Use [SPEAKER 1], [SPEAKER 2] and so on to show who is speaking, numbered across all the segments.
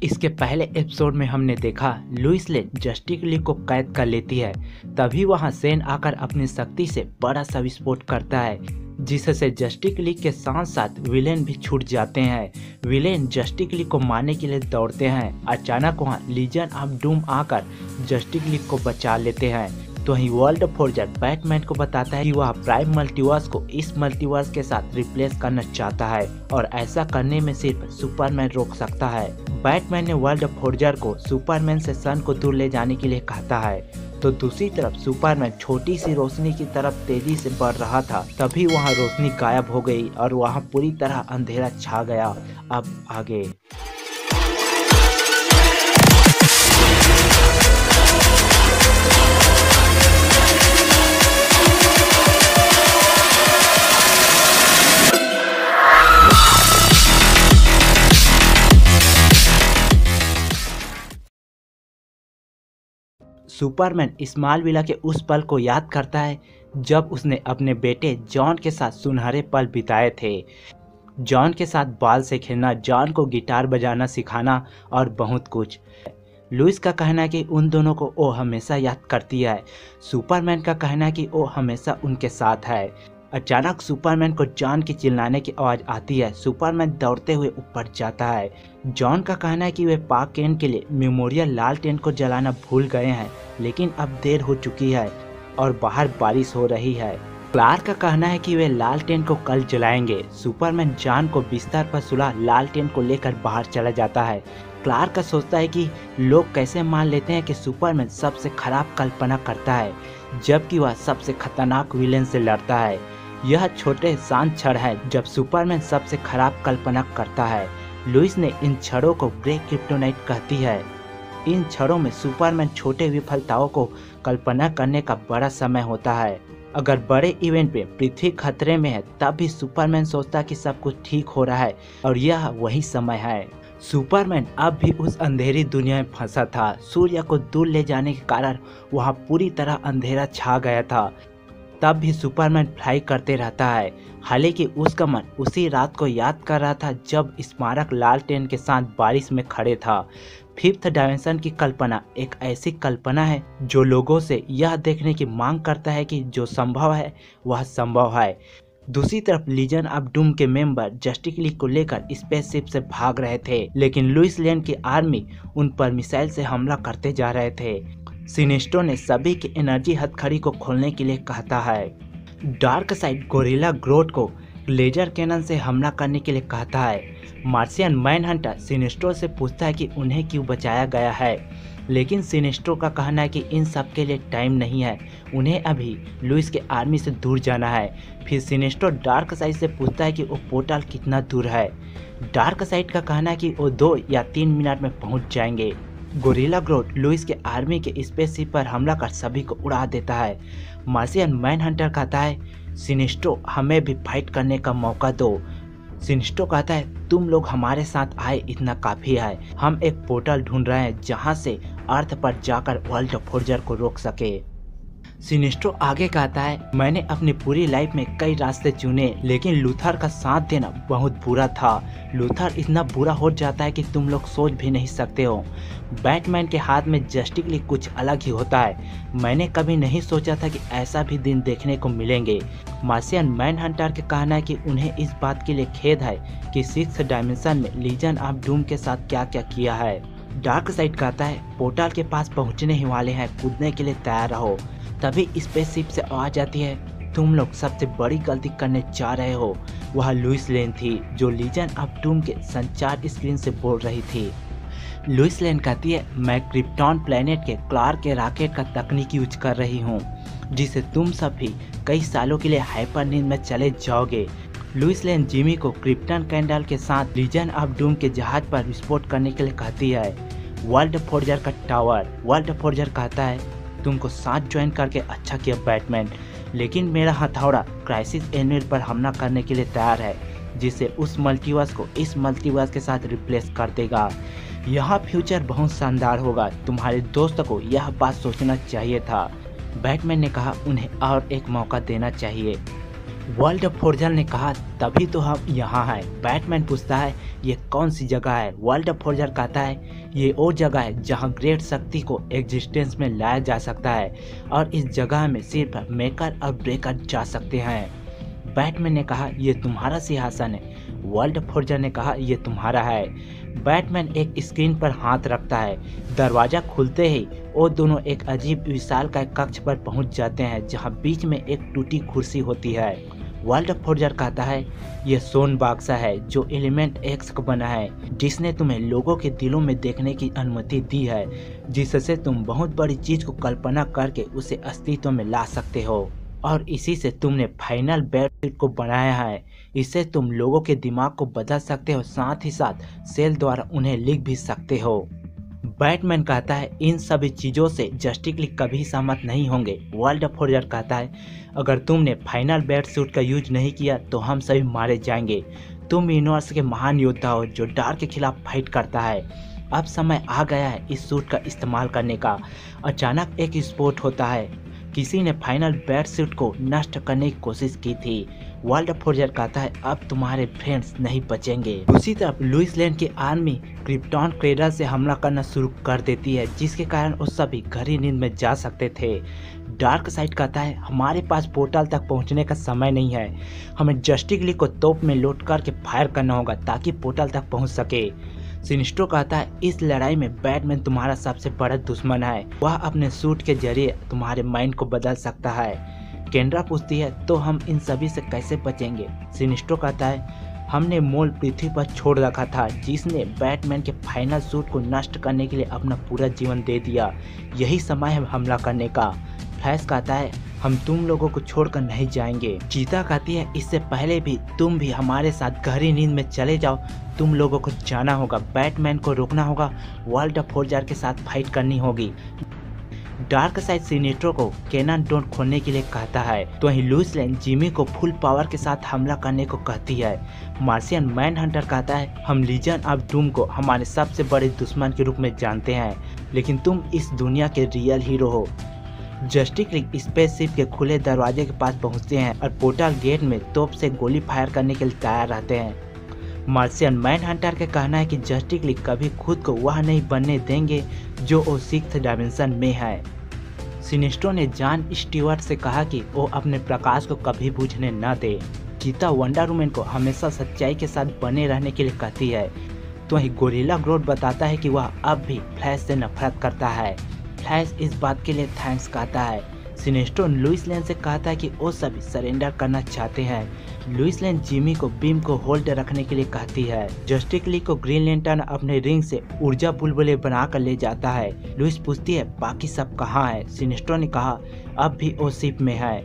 [SPEAKER 1] इसके पहले एपिसोड में हमने देखा लुइस लेन जस्टिस लीग को कैद कर लेती है। तभी वहां सेन आकर अपनी शक्ति से बड़ा सा विस्फोट करता है, जिससे जस्टिस लीग के साथ साथ विलेन भी छूट जाते हैं। विलेन जस्टिस लीग को मारने के लिए दौड़ते हैं। अचानक वहां लीजन ऑफ डूम आकर जस्टिस लीग को बचा लेते हैं। तो वहीं वर्ल्ड फोर्जर बैटमैन को बताता है कि वह प्राइम मल्टीवर्स को इस मल्टीवर्स के साथ रिप्लेस करना चाहता है और ऐसा करने में सिर्फ सुपरमैन रोक सकता है। बैटमैन ने वर्ल्ड फोर्जर को सुपरमैन से सन को दूर ले जाने के लिए कहता है। तो दूसरी तरफ सुपरमैन छोटी सी रोशनी की तरफ तेजी से बढ़ रहा था। तभी वहां रोशनी गायब हो गई और वहां पूरी तरह अंधेरा छा गया। अब आगे सुपरमैन स्मॉलविला के उस पल को याद करता है जब उसने अपने बेटे जॉन के साथ सुनहरे पल बिताए थे। जॉन के साथ बॉल से खेलना, जॉन को गिटार बजाना सिखाना और बहुत कुछ। लुइस का कहना है कि उन दोनों को वो हमेशा याद करती है। सुपरमैन का कहना है कि वो हमेशा उनके साथ है। अचानक सुपरमैन को जॉन की चिल्लाने की आवाज़ आती है। सुपरमैन दौड़ते हुए ऊपर जाता है। जॉन का कहना है कि वे पार्क केन के लिए मेमोरियल लालटेन को जलाना भूल गए हैं, लेकिन अब देर हो चुकी है और बाहर बारिश हो रही है। क्लार्क का कहना है कि वे लालटेन को कल जलाएंगे। सुपरमैन जॉन को बिस्तर पर सुला लालटेन को लेकर बाहर चला जाता है। क्लार्क का सोचता है कि लोग कैसे मान लेते हैं कि सुपरमैन सबसे खराब कल्पना करता है, जबकि वह सबसे खतरनाक विलेन से लड़ता है। यह छोटे शांत क्षण है जब सुपरमैन सबसे खराब कल्पना करता है। लुइस ने इन क्षणों को ग्रे क्रिप्टोनाइट कहती है। इन क्षणों में सुपरमैन छोटे विफलताओं को कल्पना करने का बड़ा समय होता है। अगर बड़े इवेंट में पृथ्वी खतरे में है, तब भी सुपरमैन सोचता कि सब कुछ ठीक हो रहा है और यह वही समय है। सुपरमैन अब भी उस अंधेरी दुनिया में फंसा था। सूर्य को दूर ले जाने के कारण वहां पूरी तरह अंधेरा छा गया था। तब भी सुपरमैन फ्लाई करते रहता है। हालांकि उसका मन उसी रात को याद कर रहा था जब स्मारक लालटेन के साथ बारिश में खड़े था। फिफ्थ डायमेंशन की कल्पना एक ऐसी कल्पना है जो लोगों से यह देखने की मांग करता है कि जो संभव है वह संभव है। दूसरी तरफ लीजन ऑफ डूम के मेंबर जस्टिस लीग को लेकर स्पेसशिप से भाग रहे थे, लेकिन लुइस लेन की आर्मी उन पर मिसाइल से हमला करते जा रहे थे। सिनेस्ट्रो ने सभी की एनर्जी हथकड़ी को खोलने के लिए कहता है। डार्क साइड गोरिल्ला ग्रोथ को लेजर कैनन से हमला करने के लिए कहता है। मार्शियन मैनहंटर सिनेस्ट्रो से पूछता है कि उन्हें क्यों बचाया गया है, लेकिन सिनेस्ट्रो का कहना है कि इन सब के लिए टाइम नहीं है, उन्हें अभी लुइस के आर्मी से दूर जाना है। फिर सिनेस्ट्रो डार्क साइड से पूछता है कि वो पोर्टल कितना दूर है। डार्क साइड का कहना है कि वो 2 या 3 मिनट में पहुंच जाएंगे। गोरिल्ला ग्रोथ लुइस के आर्मी के स्पेसशिप पर हमला कर सभी को उड़ा देता है। मार्शियन मैनहंटर कहता है, सिनेस्ट्रो हमें भी फाइट करने का मौका दो। सिनेस्ट्रो कहता है, तुम लोग हमारे साथ आए इतना काफी है। हम एक पोर्टल ढूंढ रहे हैं जहां से अर्थ पर जाकर वर्ल्ड फोर्जर को रोक सके। सिनेस्ट्रो आगे कहता है, मैंने अपनी पूरी लाइफ में कई रास्ते चुने, लेकिन लूथर का साथ देना बहुत बुरा था। लूथर इतना बुरा हो जाता है कि तुम लोग सोच भी नहीं सकते हो। बैटमैन के हाथ में जस्टिस लीग कुछ अलग ही होता है। मैंने कभी नहीं सोचा था कि ऐसा भी दिन देखने को मिलेंगे। मार्शियन मैनहंटर के कहना है कि उन्हें इस बात के लिए खेद है कि 6th डायमेंशन में लीजन ऑफ डूम के साथ क्या क्या किया है। डार्क साइड कहता है, पोर्टल के पास पहुंचने ही वाले हैं, कूदने के लिए तैयार रहो। तभी स्पेसशिप से आवाज आती है, तुम लोग सबसे बड़ी गलती करने जा रहे हो। वह लुइस लेन थी जो लीजन ऑफ डूम के संचार स्क्रीन से बोल रही थी। लुइस लेन कहती है, मैं क्रिप्टॉन प्लेनेट के क्लार्क के रॉकेट का तकनीक यूज कर रही हूँ, जिसे तुम सब भी कई सालों के लिए हाइपर नींद में चले जाओगे। लुइस लेन जिमी को क्रिप्टन कैंडल के साथ लीजन ऑफ डूम के जहाज पर विस्फोट करने के लिए कहती है। वर्ल्ड फोर्जर का टावर वर्ल्ड फोर्जर कहता है, तुमको साथ ज्वाइन करके अच्छा किया बैटमैन, लेकिन मेरा हथौड़ा क्राइसिस एनविल पर हमला करने के लिए तैयार है, जिसे उस मल्टीवर्स को इस मल्टीवर्स के साथ रिप्लेस कर देगा। यह फ्यूचर बहुत शानदार होगा। तुम्हारे दोस्त को यह बात सोचना चाहिए था। बैटमैन ने कहा, उन्हें और एक मौका देना चाहिए। वर्ल्ड फोर्जर ने कहा तभी तो हम यहाँ हैं। बैटमैन पूछता है ये कौन सी जगह है। वर्ल्ड फोर्जर कहता है ये वो जगह है जहाँ ग्रेट शक्ति को एग्जिस्टेंस में लाया जा सकता है और इस जगह में सिर्फ मेकर और ब्रेकर जा सकते हैं। बैटमैन ने कहा ये तुम्हारा सिंहासन है। वर्ल्ड फोर्जर ने कहा ये तुम्हारा है। बैटमैन एक स्क्रीन पर हाथ रखता है। दरवाजा खुलते ही वो दोनों एक अजीब विशालकाय कक्ष पर पहुंच जाते हैं जहां बीच में एक टूटी कुर्सी होती है। वर्ल्ड फोर्जर कहता है ये सोन बाक्सा है जो एलिमेंट एक्स को बना है, जिसने तुम्हें लोगों के दिलों में देखने की अनुमति दी है, जिससे तुम बहुत बड़ी चीज को कल्पना करके उसे अस्तित्व में ला सकते हो और इसी से तुमने फाइनल बैटल को बनाया है। इससे तुम लोगों के दिमाग को बदल सकते हो, साथ ही साथ सेल द्वारा उन्हें लिख भी सकते हो। बैटमैन कहता है इन सभी चीज़ों से जस्टिस लीग कभी सहमत नहीं होंगे। वर्ल्ड फोर्जर कहता है अगर तुमने फाइनल बैट सूट का यूज नहीं किया तो हम सभी मारे जाएंगे। तुम यूनिवर्स के महान योद्धा हो जो डार्क के खिलाफ फाइट करता है। अब समय आ गया है इस सूट का इस्तेमाल करने का। अचानक एक विस्फोट होता है। किसी ने फाइनल बैट सूट को नष्ट करने की कोशिश की थी। वर्ल्ड फोर्जर कहता है अब तुम्हारे फ्रेंड्स नहीं बचेंगे। दूसरी तरफ लुइस लेन की आर्मी क्रिप्टॉन क्रेडल से हमला करना शुरू कर देती है, जिसके कारण वो सभी गहरी नींद में जा सकते थे। डार्क साइड कहता है हमारे पास पोर्टल तक पहुंचने का समय नहीं है, हमें जस्टिस लीग को तोप में लोड करके फायर करना होगा ताकि पोर्टल तक पहुंच सके। सिनिस्ट्रो कहता है इस लड़ाई में बैटमैन तुम्हारा सबसे बड़ा दुश्मन है, वह अपने सूट के जरिए तुम्हारे माइंड को बदल सकता है। केंड्रा पूछती है तो हम इन सभी से कैसे बचेंगे। सिनिस्ट्रो कहता है हमने मोल पृथ्वी पर छोड़ रखा था जिसने बैटमैन के फाइनल सूट को नष्ट करने के लिए अपना पूरा जीवन दे दिया, यही समय है हमला करने का। फ्लैश कहता है हम तुम लोगों को छोड़कर नहीं जाएंगे। चीता कहती है इससे पहले भी तुम भी हमारे साथ गहरी नींद में चले जाओ, तुम लोगों को जाना होगा, बैटमैन को रोकना होगा, वर्ल्ड फोर्जर के साथ फाइट करनी होगी। डार्क साइड सिनेट्रो को कैनन डोंट खोलने के लिए कहता है तो वहीं लुइस लेन जिमी को फुल पावर के साथ हमला करने को कहती है। मार्शियन मैन हंटर कहता है हम लीजन ऑफ डूम को हमारे सबसे बड़े दुश्मन के रूप में जानते हैं, लेकिन तुम इस दुनिया के रियल हीरो हो। जस्टिस लीग स्पेसशिप के खुले दरवाजे के पास पहुंचते हैं और पोर्टल गेट में तोप से गोली फायर करने के लिए तैयार रहते हैं। मार्शियन मैन हंटर का कहना है कि जस्टिस लीग कभी खुद को वह नहीं बनने देंगे जो वो 6th डायमेंशन में है। सिनिस्ट्रो ने जॉन स्टीवर्ट से कहा कि वो अपने प्रकाश को कभी बुझने न दे। चीता वंडर वुमन को हमेशा सच्चाई के साथ बने रहने के लिए कहती है तो वहीं गोरिल्ला ग्रोथ बताता है कि वह अब भी फ्लैश से नफरत करता है। फ्लैश इस बात के लिए थैंक्स कहता है। सिनेस्ट्रो लुइस लेन से कहता है कि वो सभी सरेंडर करना चाहते हैं। लुइस लेन जिमी को बीम को होल्ड रखने के लिए कहती है। जस्टिस लीग को ग्रीन लैंटर्न अपने रिंग से ऊर्जा बुलबुले बनाकर ले जाता है। लुइस पूछती है बाकी सब कहाँ है। सिनेस्ट्रो ने कहा अब भी वो शिप में है,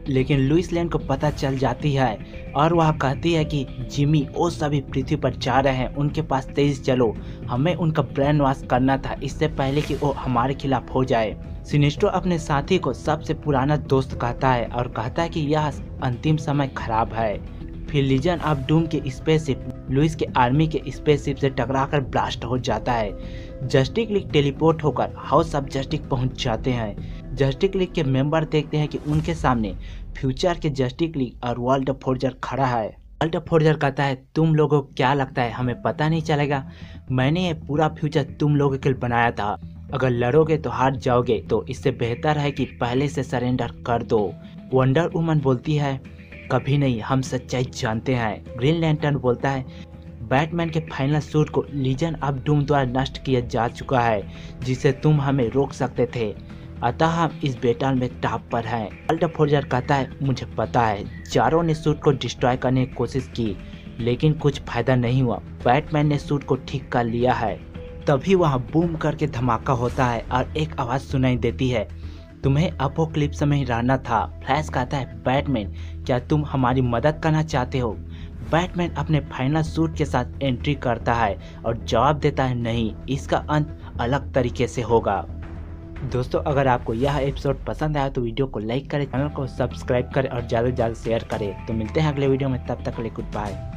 [SPEAKER 1] लेकिन लुइस लेन को पता चल जाती है और वह कहती है कि जिमी वो सभी पृथ्वी पर जा रहे हैं, उनके पास तेज चलो, हमें उनका ब्रेन वॉश करना था इससे पहले कि वो हमारे खिलाफ हो जाए। सिनेस्ट्रो अपने साथी को सबसे पुराना दोस्त कहता है और कहता है कि यह अंतिम समय खराब है। फिर लीजन ऑफ डूम के स्पेसशिप लुइस के आर्मी के स्पेसशिप से टकराकर ब्लास्ट हो जाता है। जस्टिस लीग टेलीपोर्ट होकर हाउस ऑफ जस्टिस पहुंच जाते हैं। जस्टिस लीग के मेंबर देखते हैं कि उनके सामने फ्यूचर के जस्टिस लीग और वर्ल्ड फोर्जर खड़ा है। वर्ल्ड फोर्जर कहता है तुम लोगों को क्या लगता है हमें पता नहीं चलेगा? मैंने ये पूरा फ्यूचर तुम लोगों के लिए बनाया था, अगर लड़ोगे तो हार जाओगे, तो इससे बेहतर है कि पहले से सरेंडर कर दो। वंडर वुमन बोलती है कभी नहीं, हम सच्चाई जानते हैं। ग्रीन लैंटर्न बोलता है बैटमैन के फाइनल सूट को लीजन ऑफ डूम द्वारा नष्ट किया जा चुका है, जिसे तुम हमें रोक सकते थे, अतः हम इस बैटल में टॉप पर हैं। वर्ल्ड फोर्जर कहता है मुझे पता है चारों ने सूट को डिस्ट्रॉय करने की कोशिश की, लेकिन कुछ फायदा नहीं हुआ। बैटमैन ने सूट को ठीक कर लिया है। तभी वहाँ बूम करके धमाका होता है और एक आवाज़ सुनाई देती है, तुम्हें अपोक्लिप्स में ही रहना था। फ्लैश कहता है बैटमैन क्या तुम हमारी मदद करना चाहते हो? बैटमैन अपने फाइनल सूट के साथ एंट्री करता है और जवाब देता है नहीं, इसका अंत अलग तरीके से होगा। दोस्तों अगर आपको यह एपिसोड पसंद आया तो वीडियो को लाइक करें, चैनल को सब्सक्राइब करें और ज़्यादा से ज़्यादा शेयर करें। तो मिलते हैं अगले वीडियो में, तब तक के लिए गुड बाय।